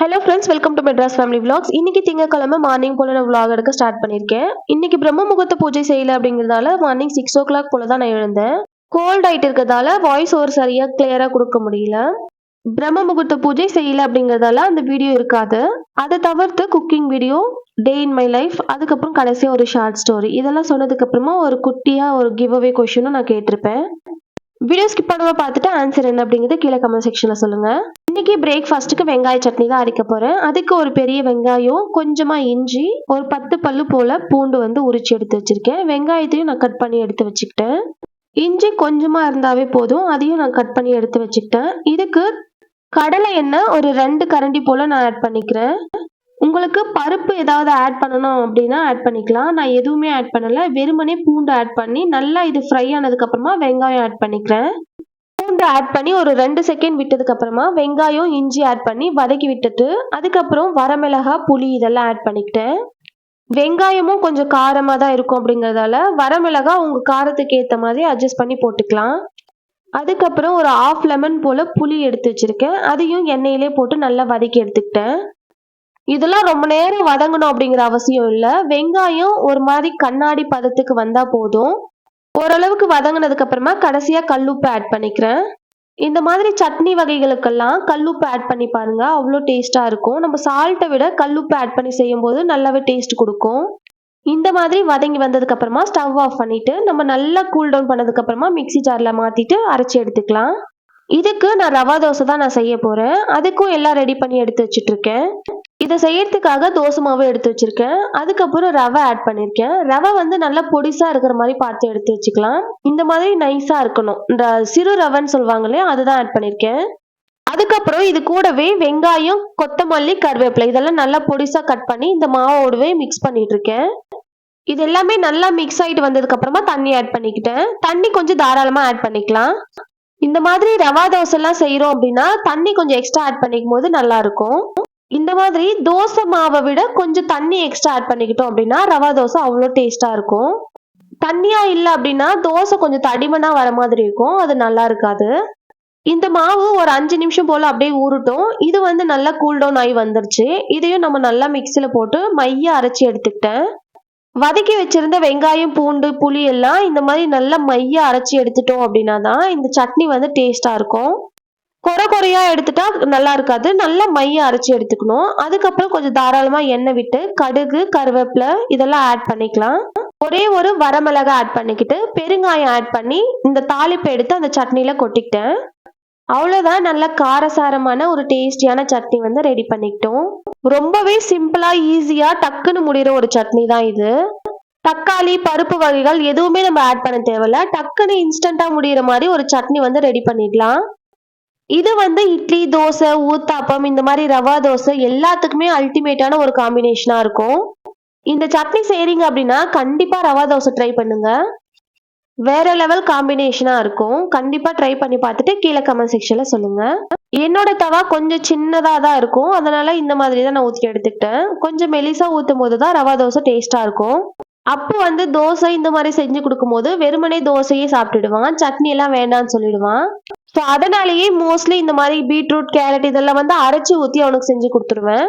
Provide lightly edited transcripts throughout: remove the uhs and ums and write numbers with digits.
Hello friends, welcome to Madras family vlogs. இன்னைக்கு திங்கக்கிழமை morning போல நான் vlog எடுக்க ஸ்டார்ட் பண்ணியிருக்கேன். இன்னைக்கு பிரம்ம முகூர்த்த பூஜை செய்யல அப்படிங்கிறதால மார்னிங் 6 o'clock போல தான் நான் எழுந்தேன். கோல்ட் ஆயிட்டு இருக்கிறதால வாய்ஸ் ஓவர் சரியா கிளியரா கொடுக்க முடியல. பிரம்ம முகூர்த்த பூஜை செய்யல அப்படிங்கிறதால அந்த வீடியோ இருக்காது. அதை தவிர்த்து cooking video, day in my life, அதுக்கப்புறம் கடைசியா ஒரு ஷார்ட் ஸ்டோரி, இதெல்லாம் சொன்னதுக்கு அப்புறமா ஒரு குட்டியா ஒரு கிவ் அவே கொஸ்டினும் நான் கேட்டிருப்பேன். வீடியோ ஸ்கிப் பண்ணாம பார்த்துட்டு ஆன்சர் என்ன அப்படிங்கிறது கீழே கமெண்ட் செக்ஷன்ல சொல்லுங்க. இன்னைக்கு பிரேக்ஃபாஸ்ட்டுக்கு வெங்காய சட்னி தான் அரைக்க போறேன். அதுக்கு ஒரு பெரிய வெங்காயம், கொஞ்சமா இஞ்சி, ஒரு 10 பல்லு போல பூண்டு வந்து உரிச்சு எடுத்து வச்சிருக்கேன். வெங்காயத்தையும் நான் கட் பண்ணி எடுத்து வச்சுக்கிட்டேன். இஞ்சி கொஞ்சமா இருந்தாவே போதும், அதையும் நான் கட் பண்ணி எடுத்து வச்சுக்கிட்டேன். இதுக்கு கடலை எண்ணெய் ஒரு 2 கரண்டி போல நான் ஆட் பண்ணிக்கிறேன். உங்களுக்கு பருப்பு ஏதாவது ஆட் பண்ணணும் அப்படின்னா ஆட் பண்ணிக்கலாம். நான் எதுவுமே ஆட் பண்ணல, வெறுமனே பூண்டு ஆட் பண்ணி நல்லா இது ஃப்ரை ஆனதுக்கு அப்புறமா வெங்காயம் ஆட் பண்ணிக்கிறேன். பூண்டு ஆட் பண்ணி ஒரு 2 செகண்ட் விட்டதுக்கு அப்புறமா வெங்காயம் இஞ்சி ஆட் பண்ணி வதக்கி விட்டுட்டு அதுக்கப்புறம் வரமிளகா, புளி இதெல்லாம் ஆட் பண்ணிக்கிட்டேன். வெங்காயமும் கொஞ்சம் காரமாக தான் இருக்கும் அப்படிங்கிறதால வரமிளகா உங்க காரத்துக்கு ஏற்ற மாதிரி அட்ஜஸ்ட் பண்ணி போட்டுக்கலாம். அதுக்கப்புறம் ஒரு 1/2 லெமன் போல புளி எடுத்து வச்சிருக்கேன். அதையும் எண்ணெயிலே போட்டு நல்லா வதக்கி எடுத்துக்கிட்டேன். இதெல்லாம் ரொம்ப நேரம் வதங்கணும் அப்படிங்கிற அவசியம் இல்லை. வெங்காயம் ஒரு மாதிரி கண்ணாடி பதத்துக்கு வந்தா போதும். ஓரளவுக்கு வதங்கினதுக்கு அப்புறமா கடைசியா கல்லுப்பு ஆட் பண்ணிக்கிறேன். இந்த மாதிரி சட்னி வகைகளுக்கெல்லாம் கல்லுப்பு ஆட் பண்ணி பாருங்க, அவ்வளோ டேஸ்டா இருக்கும். நம்ம சால்ட்டை விட கல்லுப்பு ஆட் பண்ணி செய்யும் போது நல்லாவே டேஸ்ட் கொடுக்கும். இந்த மாதிரி வதங்கி வந்ததுக்கு அப்புறமா ஸ்டவ் ஆஃப் பண்ணிட்டு நம்ம நல்லா கூல் டவுன் பண்ணதுக்கு அப்புறமா மிக்ஸி ஜார்ல மாத்திட்டு அரைச்சி எடுத்துக்கலாம். இதுக்கு நான் ரவா தோசை தான் நான் செய்ய போறேன். அதுக்கும் எல்லாம் ரெடி பண்ணி எடுத்து வச்சுட்டு இருக்கேன். இதை செய்யறதுக்காக தோசை மாவு எடுத்து வச்சிருக்கேன். அதுக்கப்புறம் ரவை ஆட் பண்ணியிருக்கேன். ரவை வந்து நல்லா பொடிசா இருக்கிற மாதிரி பார்த்து எடுத்து வச்சுக்கலாம். இந்த மாதிரி நைஸா இருக்கணும். இந்த சிறு ரவைன்னு சொல்லுவாங்க இல்லையா, அதுதான் ஆட் பண்ணியிருக்கேன். அதுக்கப்புறம் இது கூடவே வெங்காயம், கொத்தமல்லி, கருவேப்பிலை இதெல்லாம் நல்லா பொடிசா கட் பண்ணி இந்த மாவோடவே மிக்ஸ் பண்ணிட்டு இருக்கேன். இது எல்லாமே நல்லா மிக்ஸ் ஆயிட்டு வந்ததுக்கு அப்புறமா தண்ணி ஆட் பண்ணிக்கிட்டேன். தண்ணி கொஞ்சம் தாராளமா ஆட் பண்ணிக்கலாம். இந்த மாதிரி ரவா தோசை எல்லாம் செய்யறோம் அப்படின்னா தண்ணி கொஞ்சம் எக்ஸ்ட்ரா ஆட் பண்ணிக்கும் போது நல்லா இருக்கும். இந்த மாதிரி தோசை மாவை விட கொஞ்சம் தண்ணி எக்ஸ்ட்ரா ஆட் பண்ணிக்கிட்டோம் அப்படின்னா ரவா தோசை அவ்வளோ டேஸ்டா இருக்கும். தண்ணியா இல்லை அப்படின்னா தோசை கொஞ்சம் தடிமனா வர மாதிரி இருக்கும், அது நல்லா இருக்காது. இந்த மாவு ஒரு 5 நிமிஷம் போல அப்படியே ஊறட்டும். இது வந்து நல்லா கூல் டவுன் ஆகி வந்துருச்சு. இதையும் நம்ம நல்லா மிக்சியில போட்டு மைய அரைச்சி எடுத்துக்கிட்டேன். வதக்கி வச்சிருந்த வெங்காயம், பூண்டு, புளி எல்லாம் இந்த மாதிரி நல்லா மைய அரைச்சி எடுத்துட்டோம் அப்படின்னா தான் இந்த சட்னி வந்து டேஸ்டா இருக்கும். குறையா எடுத்துட்டா நல்லா இருக்காது. நல்லா மைய அரைச்சி எடுத்துக்கணும். அதுக்கப்புறம் கொஞ்சம் தாராளமா எண்ணெய் விட்டு கடுகு, கருவேப்பிலை இதெல்லாம் ஆட் பண்ணிக்கலாம். ஒரே ஒரு வரமிளகா ஆட் பண்ணிக்கிட்டு பெருங்காயம் ஆட் பண்ணி இந்த தாளிப்பை எடுத்து அந்த சட்னியில கொட்டிக்கிட்டேன். அவ்வளவுதான், நல்ல காரசாரமான ஒரு டேஸ்டியான சட்னி வந்து ரெடி பண்ணிக்கிட்டோம். ரொம்பவே சிம்பிளா ஈஸியா டக்குன்னு முடிகிற ஒரு சட்னி தான் இது. தக்காளி, பருப்பு வகைகள் எதுவுமே நம்ம ஆட் பண்ண தேவையில்ல. டக்குன்னு இன்ஸ்டன்டா முடிகிற மாதிரி ஒரு சட்னி வந்து ரெடி பண்ணிடலாம். இது வந்து இட்லி, தோசை, ஊத்தாப்பம், இந்த மாதிரி ரவா தோசை எல்லாத்துக்குமே அல்டிமேட்டான ஒரு காம்பினேஷனா இருக்கும். இந்த சட்னி செய்றீங்க அப்படின்னா கண்டிப்பா ரவா தோசை ட்ரை பண்ணுங்க. வேற லெவல் காம்பினேஷனா இருக்கும். கண்டிப்பா ட்ரை பண்ணி பார்த்துட்டு கீழே கமெண்ட் செக்ஷன்ல சொல்லுங்க. என்னோட தவா கொஞ்சம் சின்னதா தான் இருக்கும், அதனால இந்த மாதிரி தான் நான் ஊற்றி எடுத்துக்கிட்டேன். கொஞ்சம் மெலிசா ஊற்றும் போது தான் ரவா தோசை டேஸ்டா இருக்கும். அப்போ வந்து தோசை இந்த மாதிரி செஞ்சு கொடுக்கும்போது வெறுமனே தோசையே சாப்பிட்டுடுவான், சட்னி எல்லாம் வேண்டாம்னு சொல்லிடுவான். ஸோ அதனாலேயே மோஸ்ட்லி இந்த மாதிரி பீட்ரூட், கேரட் இதெல்லாம் வந்து அரைச்சி ஊற்றி அவனுக்கு செஞ்சு கொடுத்துருவேன்.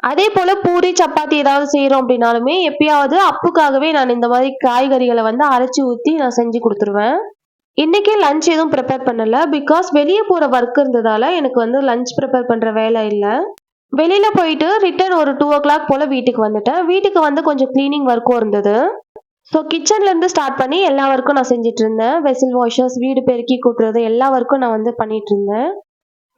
அதே போல பூரி, சப்பாத்தி ஏதாவது செய்யறோம் அப்படின்னாலுமே எப்பயாவது அப்புக்காகவே நான் இந்த மாதிரி காய்கறிகளை வந்து அரைச்சி ஊற்றி நான் செஞ்சு கொடுத்துருவேன். இன்னைக்கு லஞ்ச் எதுவும் ப்ரிப்பேர் பண்ணல, பிகாஸ் வெளியே போற ஒர்க் இருந்ததால எனக்கு வந்து லஞ்ச் ப்ரிப்பேர் பண்ற வேலை இல்லை. வெளியில போயிட்டு ரிட்டர்ன் ஒரு 2 o'clock போல வீட்டுக்கு வந்துட்டேன். வீட்டுக்கு வந்து கொஞ்சம் கிளீனிங் ஒர்க்கும் இருந்தது. ஸோ கிச்சன்ல இருந்து ஸ்டார்ட் பண்ணி எல்லா ஒர்க்கும் நான் செஞ்சுட்டு இருந்தேன். வெசில் வாஷர்ஸ், வீடு பெருக்கி கூட்டுறது எல்லா ஒர்க்கும் நான் வந்து பண்ணிட்டு இருந்தேன்.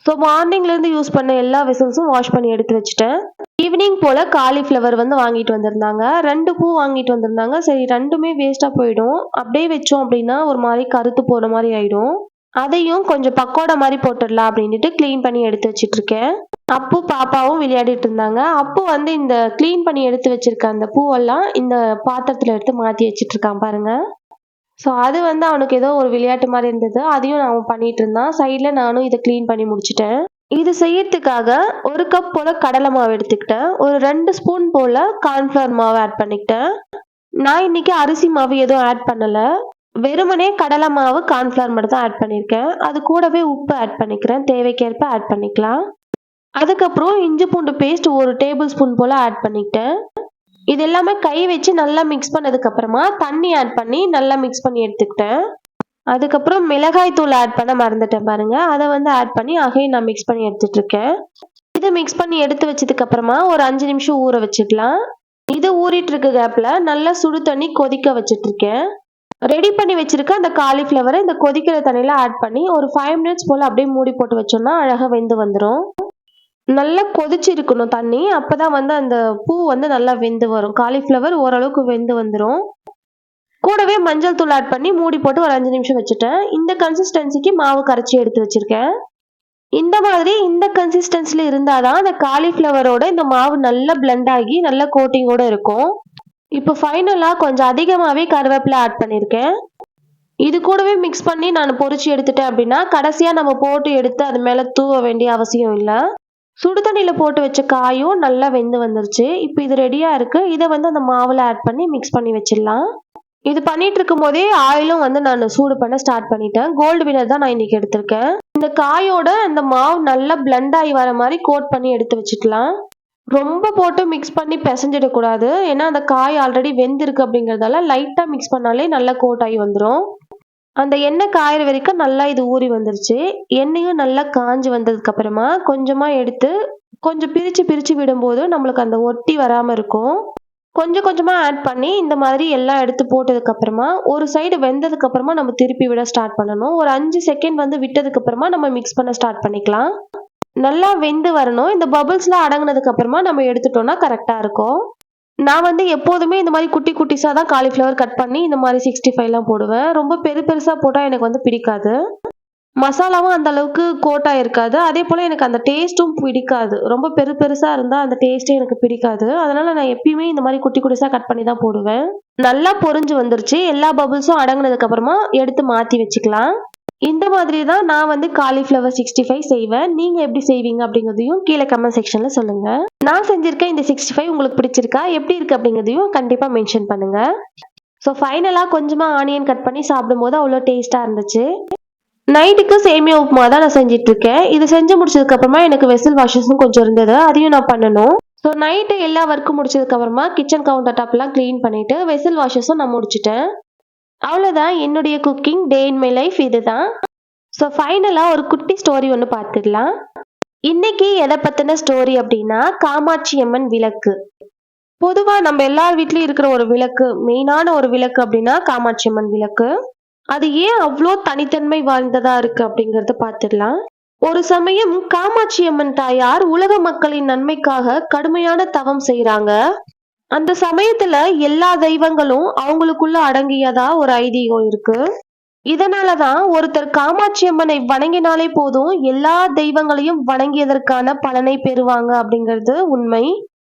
ஸோ மார்னிங்ல இருந்து யூஸ் பண்ண எல்லா வெசல்ஸும் வாஷ் பண்ணி எடுத்து வச்சுட்டேன். ஈவினிங் போல காலிஃப்ளவர் வந்து வாங்கிட்டு வந்திருந்தாங்க. 2 பூ வாங்கிட்டு வந்திருந்தாங்க. சரி, 2மே வேஸ்டா போயிடும், அப்படியே வச்சோம் அப்படின்னா ஒரு மாதிரி கருத்து போற மாதிரி ஆயிடும். அதையும் கொஞ்சம் பக்கோடா மாதிரி போட்டுடலாம் அப்படின்ட்டு கிளீன் பண்ணி எடுத்து வச்சிட்டு இருக்கேன். அப்பு, பாப்பாவும் விளையாடிட்டு இருந்தாங்க. அப்பு வந்து இந்த கிளீன் பண்ணி எடுத்து வச்சிருக்க அந்த பூவெல்லாம் இந்த பாத்திரத்துல எடுத்து மாத்தி வச்சிட்டு இருக்கான் பாருங்க. ஸோ அது வந்து அவனுக்கு ஏதோ ஒரு விளையாட்டு மாதிரி இருந்தது, அதையும் நான் பண்ணிட்டு இருந்தான். சைடில் நானும் இதை க்ளீன் பண்ணி முடிச்சிட்டேன். இது செய்யறதுக்காக 1 கப் போல கடலை மாவு எடுத்துக்கிட்டேன். ஒரு 2 ஸ்பூன் போல கார்ன்ஃப்ளவர் மாவு ஆட் பண்ணிக்கிட்டேன். நான் இன்னைக்கு அரிசி மாவு எதுவும் ஆட் பண்ணல, வெறுமனே கடலை மாவு, கார்ன்ஃப்ளவர் மட்டும் தான் ஆட் பண்ணியிருக்கேன். அது கூடவே உப்பு ஆட் பண்ணிக்கிறேன், தேவைக்கேற்ப ஆட் பண்ணிக்கலாம். அதுக்கப்புறம் இஞ்சி பூண்டு பேஸ்ட் 1 டேபிள் ஸ்பூன் போல ஆட் பண்ணிக்கிட்டேன். இது எல்லாமே கை வச்சு நல்லா மிக்ஸ் பண்ணதுக்கு அப்புறமா தண்ணி ஆட் பண்ணி நல்லா மிக்ஸ் பண்ணி எடுத்துக்கிட்டேன். அதுக்கப்புறம் மிளகாய் தூள் ஆட் பண்ண மறந்துட்டேன் பாருங்க. அதை வந்து ஆட் பண்ணி அகைன் நான் மிக்ஸ் பண்ணி எடுத்துட்டு இருக்கேன். இதை மிக்ஸ் பண்ணி எடுத்து வச்சதுக்கு அப்புறமா ஒரு 5 நிமிஷம் ஊற வச்சிடலாம். இது ஊறிட்டு இருக்க கேப்ல நல்லா சுடு தண்ணி கொதிக்க வச்சிட்டு இருக்கேன். ரெடி பண்ணி வச்சிருக்க அந்த காலிஃப்ளவரை இந்த கொதிக்கிற தண்ணியில ஆட் பண்ணி ஒரு 5 மினிட்ஸ் போல அப்படியே மூடி போட்டு வச்சோம்னா அழகா வெந்து வந்துடும். நல்லா கொதிச்சு இருக்கணும் தண்ணி. அப்பதான் வந்து அந்த பூ வந்து நல்லா வெந்து வரும். காலிஃப்ளவர் ஓரளவுக்கு வெந்து வந்துடும். கூடவே மஞ்சள் தூள் ஆட் பண்ணி மூடி போட்டு ஒரு 5 நிமிஷம் வச்சுட்டேன். இந்த கன்சிஸ்டன்சிக்கு மாவு கரைச்சி எடுத்து வச்சிருக்கேன். இந்த மாதிரி இந்த கன்சிஸ்டன்சில இருந்தாதான் அந்த காலிஃப்ளவரோட இந்த மாவு நல்லா பிளெண்ட் ஆகி நல்ல கோட்டிங்கோட இருக்கும். இப்போ ஃபைனலா கொஞ்சம் அதிகமாவே கருவேப்பிலை ஆட் பண்ணியிருக்கேன். இது கூடவே மிக்ஸ் பண்ணி நான் பொரிச்சு எடுத்துட்டேன் அப்படின்னா கடைசியா நம்ம போட்டு எடுத்து அது மேல தூவ வேண்டிய அவசியம் இல்லை. சுடு தண்ணியில போட்டு வச்ச காயும் நல்லா வெந்து வந்துருச்சு. இப்போ இது ரெடியா இருக்கு. இதை வந்து அந்த மாவுல ஆட் பண்ணி மிக்ஸ் பண்ணி வச்சிடலாம். இது பண்ணிட்டு இருக்கும் போதே ஆயிலும் வந்து நான் சூடு பண்ண ஸ்டார்ட் பண்ணிட்டேன். கோல்டு வினர் தான் நான் இன்னைக்கு எடுத்திருக்கேன். இந்த காயோட அந்த மாவு நல்லா பிளெண்ட் ஆகி வர மாதிரி கோட் பண்ணி எடுத்து வச்சுக்கலாம். ரொம்ப போட்டு மிக்ஸ் பண்ணி பிசைஞ்சிடக்கூடாது. ஏன்னா அந்த காய் ஆல்ரெடி வெந்திருக்கு அப்படிங்கறதால லைட்டா மிக்ஸ் பண்ணாலே நல்லா கோட் ஆகி வந்துடும். அந்த எண்ணெய் காயிற வரைக்கும் நல்லா இது ஊறி வந்துருச்சு. எண்ணெயும் நல்லா காஞ்சி வந்ததுக்கு அப்புறமா கொஞ்சமா எடுத்து கொஞ்சம் பிரிச்சு பிரிச்சு விடும்போது நம்மளுக்கு அந்த ஒட்டி வராம இருக்கும். கொஞ்சம் கொஞ்சமா ஆட் பண்ணி இந்த மாதிரி எல்லாம் எடுத்து போட்டதுக்கு அப்புறமா ஒரு சைடு வெந்ததுக்கு அப்புறமா நம்ம திருப்பி விட ஸ்டார்ட் பண்ணணும். ஒரு 5 செகண்ட் வந்து விட்டதுக்கு அப்புறமா நம்ம மிக்ஸ் பண்ண ஸ்டார்ட் பண்ணிக்கலாம். நல்லா வெந்து வரணும். இந்த பபிள்ஸ்லாம் அடங்கினதுக்கு அப்புறமா நம்ம எடுத்துட்டோம்னா கரெக்டா இருக்கும். நான் வந்து எப்போதுமே இந்த மாதிரி குட்டி குட்டிஸா தான் காலிஃப்ளவர் கட் பண்ணி இந்த மாதிரி 65 போடுவேன். ரொம்ப பெருசா போட்டா எனக்கு வந்து பிடிக்காது. மசாலாவும் அந்த அளவுக்கு கோட்டா இருக்காது. அதே போல எனக்கு அந்த டேஸ்ட்டும் பிடிக்காது. ரொம்ப பெருசா இருந்தா அந்த டேஸ்டே எனக்கு பிடிக்காது. அதனால நான் எப்பயுமே இந்த மாதிரி குட்டி குட்டிஸா கட் பண்ணி தான் போடுவேன். நல்லா பொரிஞ்சு வந்துருச்சு. எல்லா பபிள்ஸும் அடங்கினதுக்கு அப்புறமா எடுத்து மாத்தி வச்சுக்கலாம். இந்த மாதிரி தான் நான் வந்து காலிஃப்ளவர் 65 செய்வேன். நீங்க எப்படி செய்வீங்க அப்படிங்கிறதையும் கீழே கமெண்ட் செக்ஷன்ல சொல்லுங்க. நான் செஞ்சிருக்க இந்த 65 உங்களுக்கு பிடிச்சிருக்கா, எப்படி இருக்கு அப்படிங்கிறதையும் கண்டிப்பா மென்ஷன் பண்ணுங்க. ஸோ ஃபைனலா கொஞ்சமா ஆனியன் கட் பண்ணி சாப்பிடும்போது அவ்வளோ டேஸ்டா இருந்துச்சு. நைட்டுக்கு சேமியா உப்புமா தான் நான் செஞ்சுட்டு இருக்கேன். இது செஞ்சு முடிச்சதுக்கு அப்புறமா எனக்கு வெசல் வாஷஸும் கொஞ்சம் இருந்தது. அதையும் நான் பண்ணணும். ஸோ நைட்டு எல்லா ஒர்க்கும் முடிச்சதுக்கு அப்புறமா கிச்சன் கவுண்டர் டாப்லாம் க்ளீன் பண்ணிட்டு வெசல் வாஷஸும் நான் முடிச்சிட்டேன். அவ்வளோதான் என்னுடைய cooking day in my life இதுதான். ஸோ ஃபைனலாக ஒரு குட்டி ஸ்டோரி ஒன்று பார்த்துடலாம். இன்னைக்கு எதை பற்றின ஸ்டோரி அப்படின்னா காமாட்சி அம்மன் விளக்கு. பொதுவாக நம்ம எல்லார் வீட்லேயும் இருக்கிற ஒரு விளக்கு, மெயினான ஒரு விளக்கு அப்படின்னா காமாட்சி அம்மன் விளக்கு. அது ஏன் அவ்வளோ தனித்தன்மை வாய்ந்ததா இருக்கு அப்படிங்கறத பார்த்துடலாம். ஒரு சமயம் காமாட்சி அம்மன் தாயார் உலக மக்களின் நன்மைக்காக கடுமையான தவம் செய்யறாங்க. அந்த சமயத்துல எல்லா தெய்வங்களும் அவங்களுக்குள்ள அடங்கியதா ஒரு ஐதீகம் இருக்கு. இதனாலதான் ஒருத்தர் காமாட்சி அம்மனை வணங்கினாலே போதும் எல்லா தெய்வங்களையும் வணங்கியதற்கான பலனை பெறுவாங்க அப்படிங்கிறது உண்மை.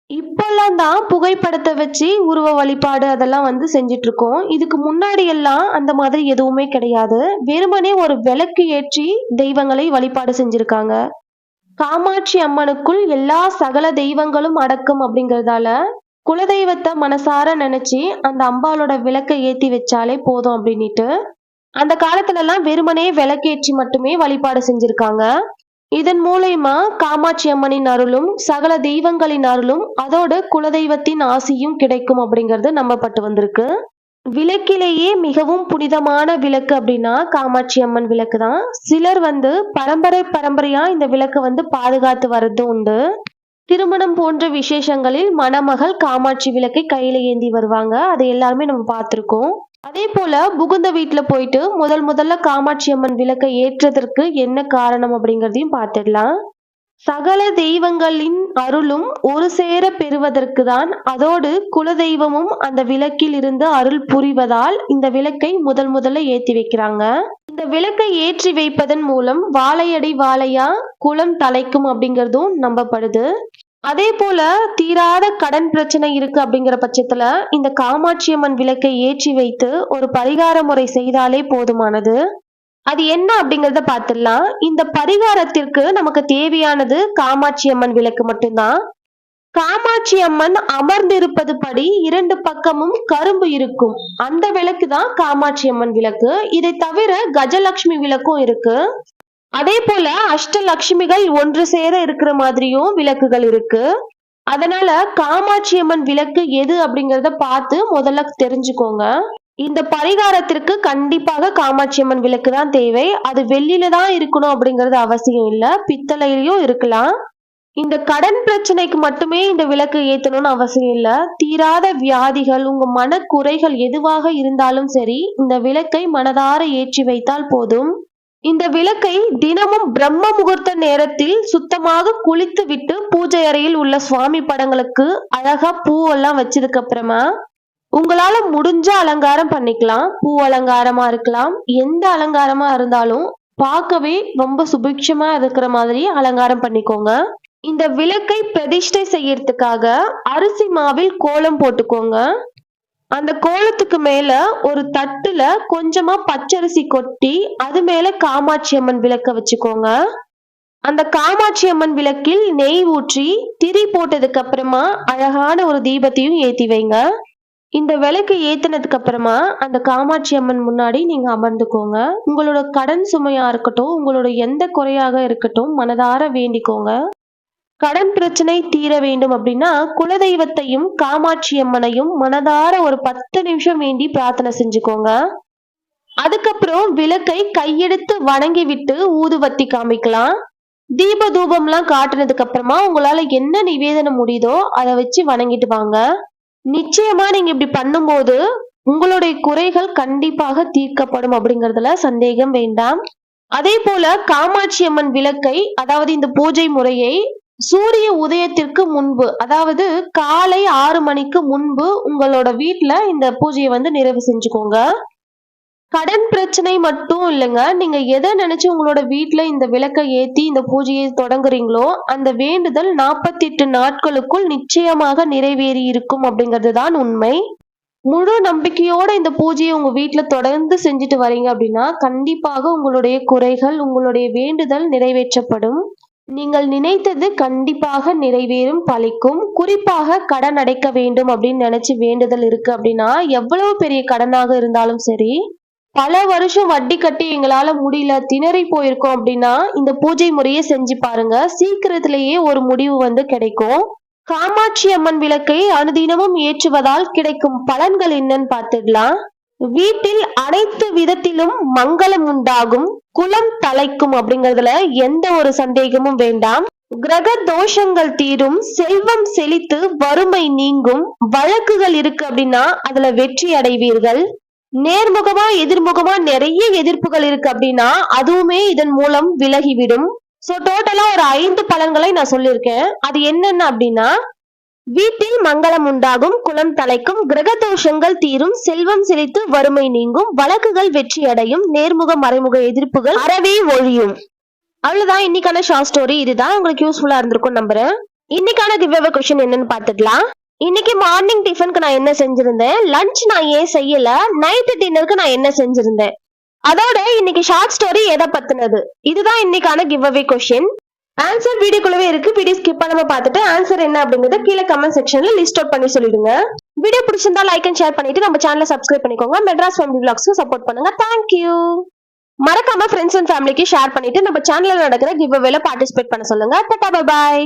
இப்பெல்லாம் தான் புகைப்படத்தை வச்சு உருவ வழிபாடு அதெல்லாம் வந்து செஞ்சிட்டு இருக்கோம். இதுக்கு முன்னாடி எல்லாம் அந்த மாதிரி எதுவுமே கிடையாது. வெறுமனே ஒரு விளக்கு ஏற்றி தெய்வங்களை வழிபாடு செஞ்சிருக்காங்க. காமாட்சி அம்மனுக்குள் எல்லா சகல தெய்வங்களும் அடக்கம் அப்படிங்கறதால குலதெய்வத்தை மனசார நினைச்சு அந்த அம்பாளோட விளக்கை ஏத்தி வச்சாலே போதும் அப்படின்னுட்டு அந்த காலத்துல எல்லாம் வெறுமனே விளக்கேற்றி மட்டுமே வழிபாடு செஞ்சிருக்காங்க. இதன் மூலயமா காமாட்சி அம்மனின் அருளும் சகல தெய்வங்களின் அருளும் அதோட குலதெய்வத்தின் ஆசியும் கிடைக்கும் அப்படிங்கிறது நம்பப்பட்டு வந்திருக்கு. விளக்கிலேயே மிகவும் புனிதமான விளக்கு அப்படின்னா காமாட்சி அம்மன் விளக்கு தான். சிலர் வந்து பரம்பரையா இந்த விளக்கு வந்து பாதுகாத்து வர்றது உண்டு. திருமணம் போன்ற விசேஷங்களில் மணமகள் காமாட்சி விளக்கை கையில ஏந்தி வருவாங்க. அதை எல்லாருமே நம்ம பார்த்திருக்கோம். அதே போல புகுந்த வீட்டுல போயிட்டு முதல்ல காமாட்சி அம்மன் விளக்கை ஏற்றதற்கு என்ன காரணம் அப்படிங்கறதையும் பார்த்துடலாம். சகல தெய்வங்களின் அருளும் ஒரு சேர பெறுவதற்கு தான். அதோடு குலதெய்வமும் அந்த விளக்கில் இருந்து அருள் புரிவதால் இந்த விளக்கை முதல்ல ஏற்றி வைக்கிறாங்க. இந்த விளக்கை ஏற்றி வைப்பதன் மூலம் வாழையடி வாழையா குலம் தலைக்கும் அப்படிங்கிறதும் நம்பப்படுது. அதே போல தீராத கடன் பிரச்சனை இருக்கு அப்படிங்கிற பட்சத்துல இந்த காமாட்சி அம்மன் விளக்கை ஏற்றி வைத்து ஒரு பரிகார முறை செய்தாலே போதுமானது. அது என்ன அப்படிங்கறத பார்த்துடலாம். இந்த பரிகாரத்திற்கு நமக்கு தேவையானது காமாட்சி அம்மன் விளக்கு மட்டும்தான். காமாட்சி அம்மன் அமர்ந்திருப்பது படி 2 பக்கமும் கரும்பு இருக்கும். அந்த விளக்கு தான் காமாட்சி அம்மன் விளக்கு. இதை தவிர கஜலட்சுமி விளக்கும் இருக்கு. அதே போல அஷ்டலட்சுமிகள் ஒன்று சேர இருக்கிற மாதிரியும் விளக்குகள் இருக்கு. அதனால காமாட்சி அம்மன் விளக்கு எது அப்படிங்கறத பார்த்து முதல்ல தெரிஞ்சுக்கோங்க. இந்த பரிகாரத்திற்கு கண்டிப்பாக காமாட்சி அம்மன் விளக்கு தான் தேவை. அது வெள்ளியில தான் இருக்கணும் அப்படிங்கறது அவசியம் இல்ல, பித்தளையிலயும் இருக்கலாம். இந்த கடன் பிரச்சனைக்கு மட்டுமே இந்த விளக்கு ஏத்தணும்னு அவசியம் இல்ல. தீராத வியாதிகள், உங்க மனக்குறைகள் எதுவாக இருந்தாலும் சரி, இந்த விளக்கை மனதார ஏற்றி வைத்தால் போதும். இந்த விளக்கை தினமும் பிரம்ம முகூர்த்த நேரத்தில் சுத்தமாக குளித்து விட்டு பூஜை அறையில் உள்ள சுவாமி படங்களுக்கு அழகா பூவெல்லாம் வச்சதுக்கு அப்புறமா உங்களால முடிஞ்ச அலங்காரம் பண்ணிக்கலாம். பூ அலங்காரமா இருக்கலாம், எந்த அலங்காரமா இருந்தாலும் பார்க்கவே ரொம்ப சுபிக்ஷமா இருக்கிற மாதிரி அலங்காரம் பண்ணிக்கோங்க. இந்த விளக்கை பிரதிஷ்டை செய்யறதுக்காக அரிசி மாவில் கோலம் போட்டுக்கோங்க. அந்த கோலத்துக்கு மேல ஒரு தட்டுல கொஞ்சமா பச்சரிசி கொட்டி அது மேல காமாட்சி அம்மன் விளக்க வச்சுக்கோங்க. அந்த காமாட்சி அம்மன் விளக்கில் நெய் ஊற்றி திரி போட்டதுக்கு அப்புறமா அழகான ஒரு தீபத்தையும் ஏத்தி வைங்க. இந்த விளக்கு ஏத்தினதுக்கு அப்புறமா அந்த காமாட்சி அம்மன் முன்னாடி நீங்க அமர்ந்துக்கோங்க. உங்களோட கடன் சுமையா இருக்கட்டும், உங்களோட எந்த குறையாக இருக்கட்டும், மனதார வேண்டிக்கோங்க. கடன் பிரச்சனை தீர வேண்டும் அப்படின்னா குலதெய்வத்தையும் காமாட்சி அம்மனையும் மனதார ஒரு 10 நிமிஷம் வேண்டி பிரார்த்தனை செஞ்சுக்கோங்க. அதுக்கப்புறம் விளக்கை கையெடுத்து வணங்கி விட்டு ஊதுவத்தி காமிக்கலாம். தீப தூபம்லாம் காட்டுனதுக்கு அப்புறமா உங்களால என்ன நிவேதனம் முடியுதோ அதை வச்சு வணங்கிட்டு வாங்க. நிச்சயமா நீங்க இப்படி பண்ணும்போது உங்களுடைய குறைகள் கண்டிப்பாக தீர்க்கப்படும் அப்படிங்கறதுல சந்தேகம் வேண்டாம். அதே போல காமாட்சி அம்மன் விளக்கை, அதாவது இந்த பூஜை முறையை சூரிய உதயத்திற்கு முன்பு, அதாவது காலை 6 மணிக்கு முன்பு உங்களோட வீட்டுல இந்த பூஜையை நிறைவு செஞ்சுக்கோங்க. கடன் பிரச்சனை மட்டும் இல்லைங்க, நீங்க எதை நினைச்சு உங்களோட வீட்டுல இந்த விளக்கை ஏத்தி இந்த பூஜையை தொடங்குறீங்களோ அந்த வேண்டுதல் 48 நாட்களுக்குள் நிச்சயமாக நிறைவேறி இருக்கும் அப்படிங்கிறது தான் உண்மை. முழு நம்பிக்கையோட இந்த பூஜையை உங்க வீட்டுல தொடர்ந்து செஞ்சுட்டு வரீங்க அப்படின்னா கண்டிப்பாக உங்களுடைய குறைகள், உங்களுடைய வேண்டுதல் நிறைவேற்றப்படும். நீங்கள் நினைத்தது கண்டிப்பாக நிறைவேறும், பலிக்கும். குறிப்பாக கடன் அடைக்க வேண்டும் அப்படின்னு நினைச்சு வேண்டுதல் இருக்கு அப்படின்னா, எவ்வளவு பெரிய கடனாக இருந்தாலும் சரி, பல வருஷம் வட்டி கட்டி எங்களால முடியல, திணறி போயிருக்கோம் அப்படின்னா இந்த பூஜை முறையை செஞ்சு பாருங்க. சீக்கிரத்திலேயே ஒரு முடிவு கிடைக்கும். காமாட்சி அம்மன் விளக்கை அனுதினமும் ஏற்றுவதால் கிடைக்கும் பலன்கள் என்னன்னு பார்த்துடலாம். வீட்டில் அனைத்து விதத்திலும் மங்களம் உண்டாகும், குலம் தலைக்கும் அப்படிங்கறதுல எந்த ஒரு சந்தேகமும் வேண்டாம். கிரக தோஷங்கள் தீரும், செல்வம் செழித்து வறுமை நீங்கும். வழக்குகள் இருக்கு அப்படின்னா அதுல வெற்றி அடைவீர்கள். நேர்முகமா எதிர்முகமா நிறைய எதிர்ப்புகள் இருக்கு அப்படின்னா அதுவுமே இதன் மூலம் விலகிவிடும். சோ டோட்டலா ஒரு 5 பலன்களை நான் சொல்லியிருக்கேன். அது என்னென்ன அப்படின்னா, வீட்டில் மங்களம் உண்டாகும், குலம் தலைக்கும், கிரக தோஷங்கள் தீரும், செல்வம் செழித்து வறுமை நீங்கும், வழக்குகள் வெற்றி அடையும், நேர்முக மறைமுக எதிர்ப்புகள் அறவே ஒழியும். அவ்வளவுதான் இன்னைக்கான ஷார்ட் ஸ்டோரி. இதுதான் உங்களுக்கு யூஸ்ஃபுல்லா இருந்திருக்கும் நம்புறேன். இன்னைக்கான கிவ்அவே क्वेश्चन என்னன்னு பார்த்துக்கலாம். இன்னைக்கு மார்னிங் டிஃபனுக்கு நான் என்ன செஞ்சிருந்தேன், லஞ்ச் நான் ஏன் செய்யல, நைட் டின்னருக்கு நான் என்ன செஞ்சிருந்தேன், அதோட இன்னைக்கு ஷார்ட் ஸ்டோரி எதை பத்தினது, இதுதான் இன்னைக்கான கிவ்அவே क्वेश्चन. ஆன்சர் வீடியோக்குள்ளவே இருக்கு. வீடியோ ஸ்கிப் பண்ணாம பார்த்துட்டு ஆன்சர் என்ன அப்படிங்கறத கீழே கமெண்ட் செக்ஷன்ல லிஸ்ட் அவுட் பண்ணி சொல்லிடுங்க. வீடியோ பிடிச்சிருந்தா லைக் அண்ட் ஷேர் பண்ணிட்டு நம்ம சேனலை சப்ஸ்கிரைப் பண்ணிக்கோங்க. மெட்ராஸ் ஃபேமிலி விளாக்ஸ்க்கு சப்போர்ட் பண்ணுங்க. தேங்க்யூ. மறக்காம ஃப்ரெண்ட்ஸ் அண்ட் ஃபேமிலிக்கு ஷேர் பண்ணிட்டு நம்ம சேனல்ல நடக்கிற கிவ்அவேல பார்ட்டிசிபேட் பண்ண சொல்லுங்க. Tata bye bye.